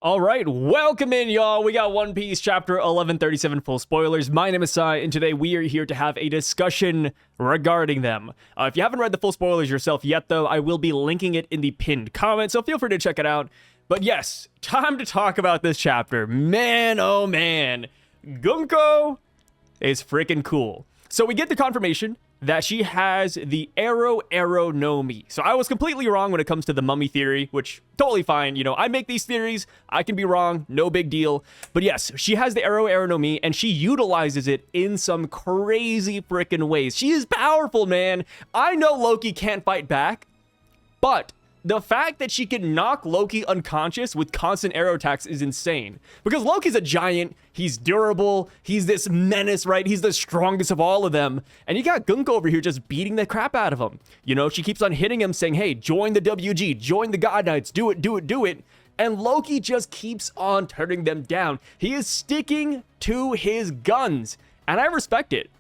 All right, welcome in, y'all. We got One Piece chapter 1137 full spoilers. My name is Sai, and today we are here to have a discussion regarding them. If you haven't read the full spoilers yourself yet, though, I will be linking it in the pinned comment, so feel free to check it out. But yes, time to talk about this chapter. Man, oh man, Gunko is freaking cool. So we get the confirmation that she has the arrow no Mi. So I was completely wrong when it comes to the mummy theory, which totally fine. You know, I make these theories. I can be wrong. No big deal. But yes, she has the arrow no Mi, and she utilizes it in some crazy freaking ways. She is powerful, man. I know Loki can't fight back, but the fact that she can knock Loki unconscious with constant arrow attacks is insane. Because Loki's a giant, he's durable, he's this menace, right? He's the strongest of all of them. And you got Gunko over here just beating the crap out of him. You know, she keeps on hitting him saying, hey, join the WG, join the God Knights, do it, do it, do it. And Loki just keeps on turning them down. He is sticking to his guns. And I respect it.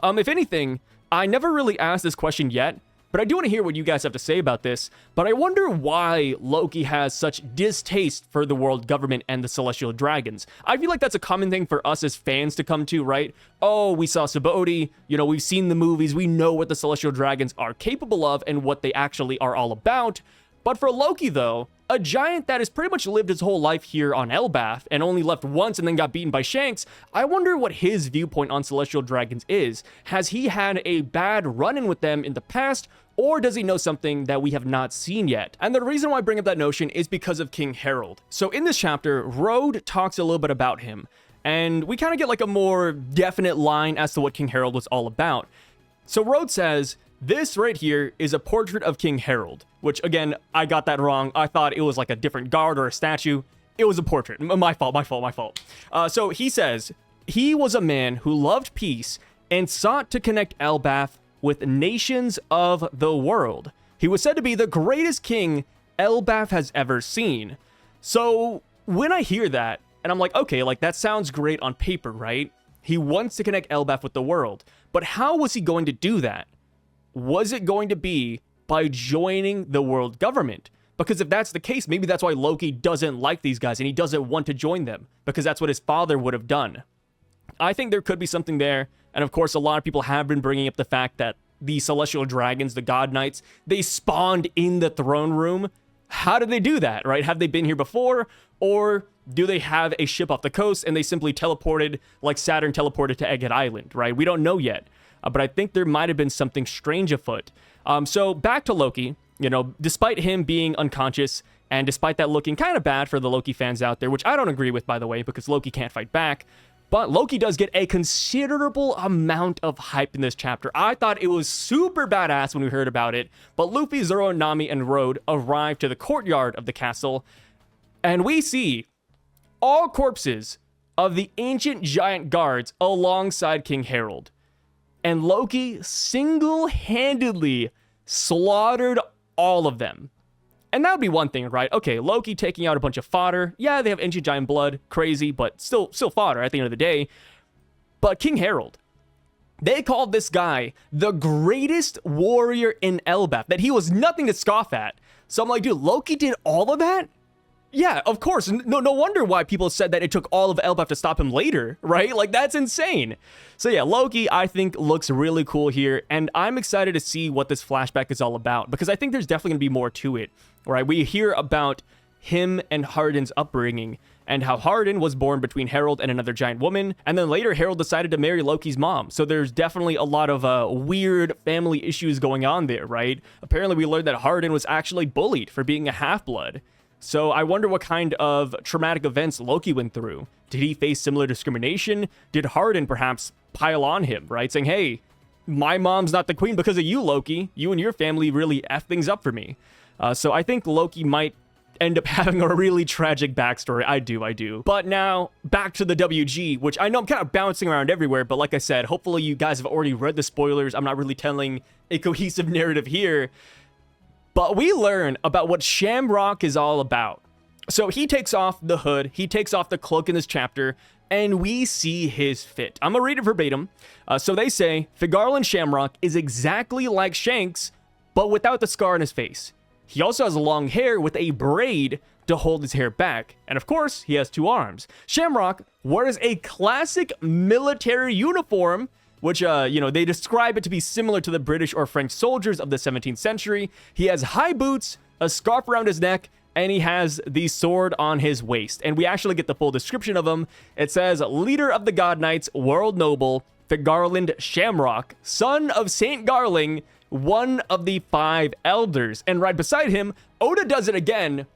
If anything, I never really asked this question yet, but I do want to hear what you guys have to say about this. But I wonder why Loki has such distaste for the world government and the celestial dragons. I feel like that's a common thing for us as fans to come to, right? Oh, we saw Syvduck, you know, we've seen the movies, we know what the celestial dragons are capable of and what they actually are all about. But for Loki, though, a giant that has pretty much lived his whole life here on Elbaph and only left once and then got beaten by Shanks, I wonder what his viewpoint on celestial dragons is. Has he had a bad run-in with them in the past, or does he know something that we have not seen yet? And the reason why I bring up that notion is because of King Herold. So in this chapter, Herold talks a little bit about him, and we kind of get like a more definite line as to what King Herold was all about. So Herold says, this right here is a portrait of King Herold, which again, I got that wrong. I thought it was like a different guard or a statue. It was a portrait. My fault. So he says, he was a man who loved peace and sought to connect Elbaph with nations of the world. He was said to be the greatest king Elbaph has ever seen. So when I hear that, and I'm like, okay, like that sounds great on paper, right? He wants to connect Elbaph with the world. But how was he going to do that? Was it going to be by joining the world government? Because if that's the case, maybe that's why Loki doesn't like these guys and he doesn't want to join them, because that's what his father would have done. I think there could be something there. And of course, a lot of people have been bringing up the fact that the celestial dragons, the God Knights, they spawned in the throne room. How did they do that, right? Have they been here before? Or do they have a ship off the coast and they simply teleported like Saturn teleported to Egghead Island, right? We don't know yet. But I think there might have been something strange afoot. So back to Loki, you know, despite him being unconscious and despite that looking kind of bad for the Loki fans out there, which I don't agree with, by the way, because Loki can't fight back. But Loki does get a considerable amount of hype in this chapter. I thought it was super badass when we heard about it. But Luffy, Zoro, Nami, and Herold arrive to the courtyard of the castle. And we see all corpses of the ancient giant guards alongside King Herold. And Loki single-handedly slaughtered all of them. And that would be one thing, right? Okay, Loki taking out a bunch of fodder. Yeah, they have ancient giant blood. Crazy, but still fodder at the end of the day. But King Herold, they called this guy the greatest warrior in Elbaph, that he was nothing to scoff at. So I'm like, dude, Loki did all of that? Yeah, of course. No wonder why people said that it took all of Elbaph to stop him later, right? Like, that's insane. So yeah, Loki, I think, looks really cool here, and I'm excited to see what this flashback is all about, because I think there's definitely going to be more to it, right? We hear about him and Hardin's upbringing, and how Hardin was born between Herold and another giant woman, and then later Herold decided to marry Loki's mom. So there's definitely a lot of weird family issues going on there, right? Apparently we learned that Hardin was actually bullied for being a half-blood. So I wonder what kind of traumatic events Loki went through. Did he face similar discrimination? Did Hardin perhaps pile on him, right? Saying, hey, my mom's not the queen because of you, Loki. You and your family really F things up for me. So I think Loki might end up having a really tragic backstory. I do. But now, back to the WG, which I know I'm kind of bouncing around everywhere, but like I said, hopefully you guys have already read the spoilers. I'm not really telling a cohesive narrative here. But we learn about what Shamrock is all about. So he takes off the hood, he takes off the cloak in this chapter, and we see his fit. I'm gonna read it verbatim. So they say, Figarland Shamrock is exactly like Shanks, but without the scar on his face. He also has long hair with a braid to hold his hair back. And of course, he has 2 arms. Shamrock wears a classic military uniform, which, they describe it to be similar to the British or French soldiers of the 17th century. He has high boots, a scarf around his neck, and he has the sword on his waist. And we actually get the full description of him. It says, leader of the God Knights, world noble, the Garland Shamrock, son of Saint Garling, one of the 5 elders. And right beside him, Oda does it again,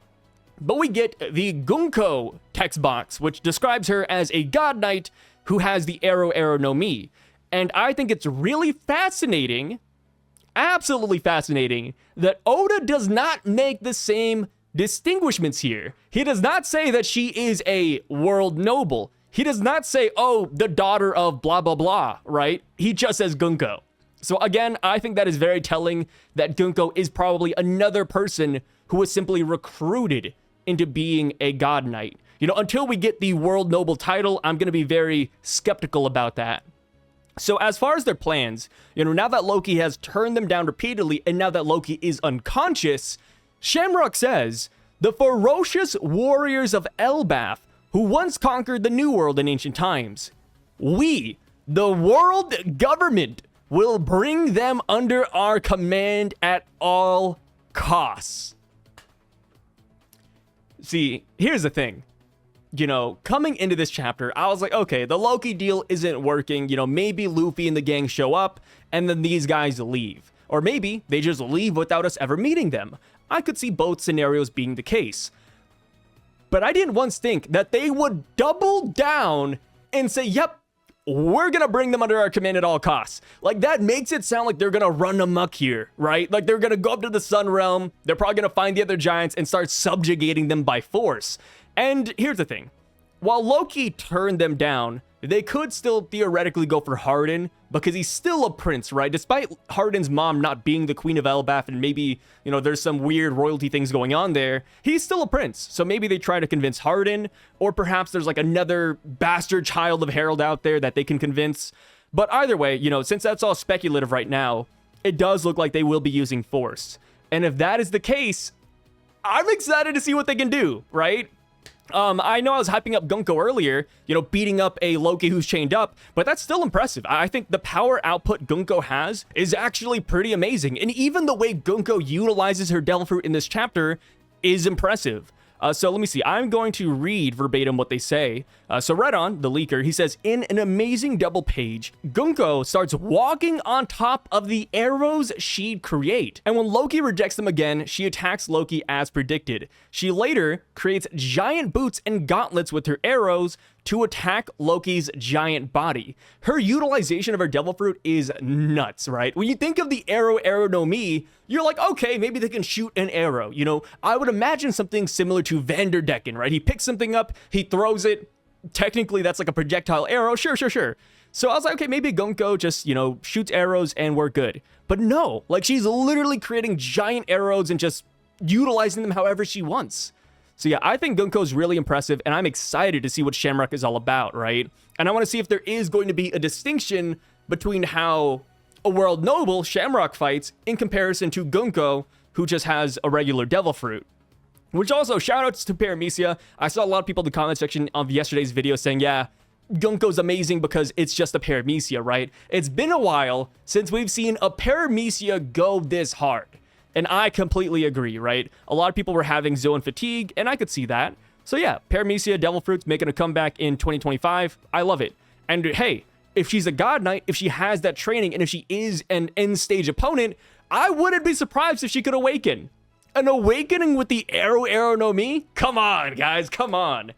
but we get the Gunko text box, which describes her as a God Knight who has the Arrow no Mi. And I think it's really fascinating, absolutely fascinating, that Oda does not make the same distinguishments here. He does not say that she is a world noble. He does not say, oh, the daughter of blah, blah, blah, right? He just says Gunko. So again, I think that is very telling that Gunko is probably another person who was simply recruited into being a God Knight. Until we get the world noble title, I'm going to be very skeptical about that. So as far as their plans, now that Loki has turned them down repeatedly, and now that Loki is unconscious, Shamrock says, the ferocious warriors of Elbaph, who once conquered the New World in ancient times, we, the world government, will bring them under our command at all costs. See, here's the thing. Coming into this chapter, I was like, okay, the Loki deal isn't working. Maybe Luffy and the gang show up and then these guys leave. Or maybe they just leave without us ever meeting them. I could see both scenarios being the case. But I didn't once think that they would double down and say, yep, we're going to bring them under our command at all costs. Like, that makes it sound like they're going to run amok here, right? Like, they're going to go up to the Sun Realm. They're probably going to find the other giants and start subjugating them by force. And here's the thing. While Loki turned them down, they could still theoretically go for Hardin because he's still a prince, right? Despite Hardin's mom not being the queen of Elbaph and maybe, there's some weird royalty things going on there, he's still a prince. So maybe they try to convince Hardin, or perhaps there's like another bastard child of Herold out there that they can convince. But either way, since that's all speculative right now, it does look like they will be using force. And if that is the case, I'm excited to see what they can do, right? I know I was hyping up Gunko earlier, beating up a Loki who's chained up, but that's still impressive. I think the power output Gunko has is actually pretty amazing. And even the way Gunko utilizes her Devil Fruit in this chapter is impressive. So let me see. I'm going to read verbatim what they say. So right on, the leaker, he says, in an amazing double page, Gunko starts walking on top of the arrows she'd create. And when Loki rejects them again, she attacks Loki as predicted. She later creates giant boots and gauntlets with her arrows to attack Loki's giant body. Her utilization of her Devil Fruit is nuts, right? When you think of the arrow no Mi, you're like, okay, maybe they can shoot an arrow. I would imagine something similar to Vanderdecken, right? He picks something up, he throws it. Technically, that's like a projectile arrow. Sure. So I was like, okay, maybe Gunko just, shoots arrows and we're good. But no, like, she's literally creating giant arrows and just utilizing them however she wants. So yeah, I think Gunko's really impressive, and I'm excited to see what Shamrock is all about, right? And I want to see if there is going to be a distinction between how a world noble, Shamrock, fights in comparison to Gunko, who just has a regular Devil Fruit. Which also, shoutouts to Paramecia. I saw a lot of people in the comment section of yesterday's video saying, yeah, Gunko's amazing because it's just a Paramecia, right? It's been a while since we've seen a Paramecia go this hard. And I completely agree, right? A lot of people were having Zoan fatigue, and I could see that. So yeah, Paramecia, Devil Fruit's making a comeback in 2025. I love it. And hey, if she's a God Knight, if she has that training, and if she is an end-stage opponent, I wouldn't be surprised if she could awaken. An awakening with the arrow no Mi? Come on, guys, come on.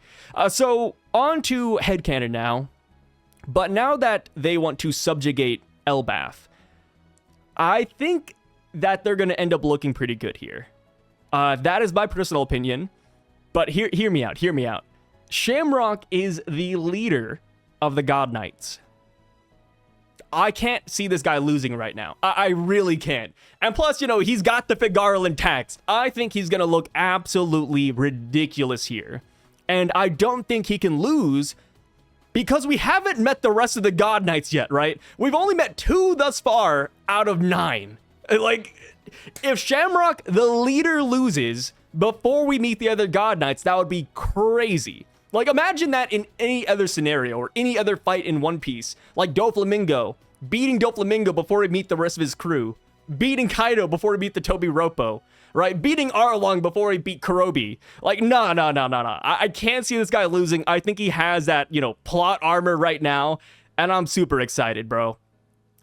So on to headcanon now. But now that they want to subjugate Elbaph, I think that they're going to end up looking pretty good here. That is my personal opinion. But hear me out. Shamrock is the leader of the God Knights. I can't see this guy losing right now. I really can't. And plus, he's got the Figarland text. I think he's going to look absolutely ridiculous here. And I don't think he can lose because we haven't met the rest of the God Knights yet, right? We've only met 2 thus far out of 9. Like, if Shamrock, the leader, loses, before we meet the other God Knights. That would be crazy. Like, imagine that in any other scenario or any other fight in One Piece. Like Doflamingo, beating Doflamingo before we meet the rest of his crew. Beating Kaido before we beat the Toby Roppo. Right? Beating Arlong before we beat Kurobi. Like, no. I can't see this guy losing. I think he has that, you know, plot armor right now. And I'm super excited, bro.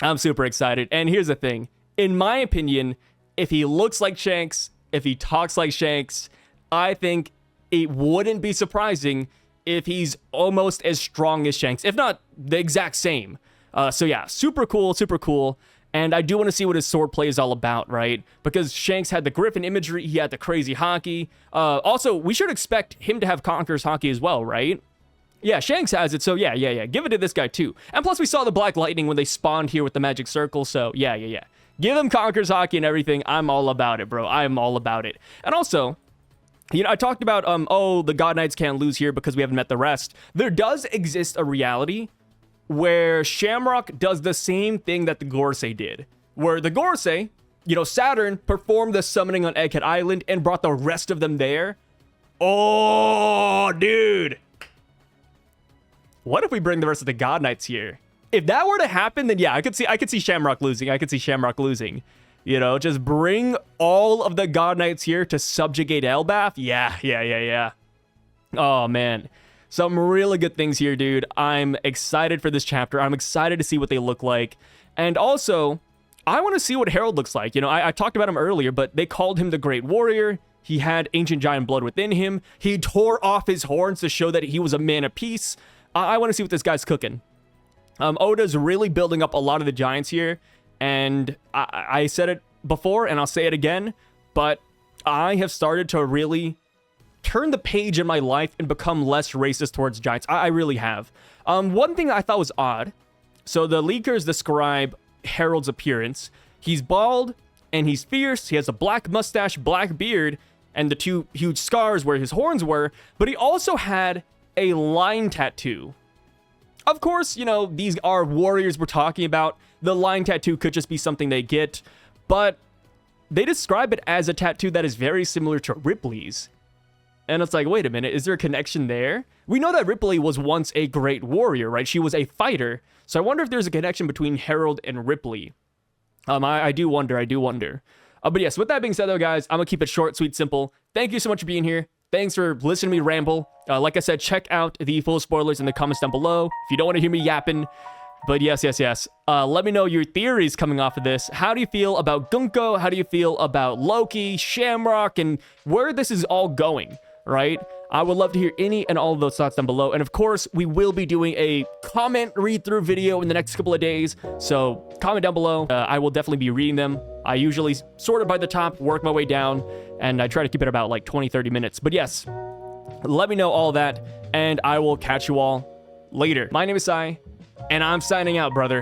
I'm super excited. And here's the thing. In my opinion, if he looks like Shanks, if he talks like Shanks, I think it wouldn't be surprising if he's almost as strong as Shanks, if not the exact same. So yeah, super cool. And I do want to see what his swordplay is all about, right? Because Shanks had the Griffin imagery, he had the crazy hockey. Also, we should expect him to have Conqueror's hockey as well, right? Yeah, Shanks has it, so yeah. Give it to this guy too. And plus, we saw the Black Lightning when they spawned here with the Magic Circle, so yeah. Give him Conqueror's hockey and everything. I'm all about it, bro. I'm all about it. And also, you know, I talked about, the God Knights can't lose here because we haven't met the rest. There does exist a reality where Shamrock does the same thing that the Gorosei did. Where the Gorosei, you know, Saturn performed the summoning on Egghead Island and brought the rest of them there. Oh, dude. What if we bring the rest of the God Knights here? If that were to happen, then yeah, I could see Shamrock losing. You know, just bring all of the God Knights here to subjugate Elbaph. Yeah. Oh, man. Some really good things here, dude. I'm excited for this chapter. I'm excited to see what they look like. And also, I want to see what Herold looks like. You know, I talked about him earlier, but they called him the Great Warrior. He had ancient giant blood within him. He tore off his horns to show that he was a man of peace. I want to see what this guy's cooking. Oda's really building up a lot of the giants here. And I said it before, and I'll say it again, but I have started to really turn the page in my life and become less racist towards giants. I really have. One thing I thought was odd. So the leakers describe Herold's appearance. He's bald, and he's fierce. He has a black mustache, black beard, and the two huge scars where his horns were, but he also had a line tattoo. Of course, you know, these are warriors we're talking about. The line tattoo could just be something they get, but they describe it as a tattoo that is very similar to Ripley's. And it's like, wait a minute, is there a connection there? We know that Ripley was once a great warrior, right? She was a fighter. So I wonder if there's a connection between Herold and Ripley. I do wonder. But yes, with that being said though, guys, I'm gonna keep it short, sweet, simple. Thank you so much for being here. Thanks for listening to me ramble. Like I said, check out the full spoilers in the comments down below if you don't want to hear me yapping. But yes. Let me know your theories coming off of this. How do you feel about Gunko? How do you feel about Loki, Shamrock, and where this is all going, right? I would love to hear any and all of those thoughts down below. And of course, we will be doing a comment read-through video in the next couple of days. So comment down below. I will definitely be reading them. I usually sort it by the top, work my way down, and I try to keep it about like 20-30 minutes. But yes, let me know all that, and I will catch you all later. My name is Sai, and I'm signing out, brother.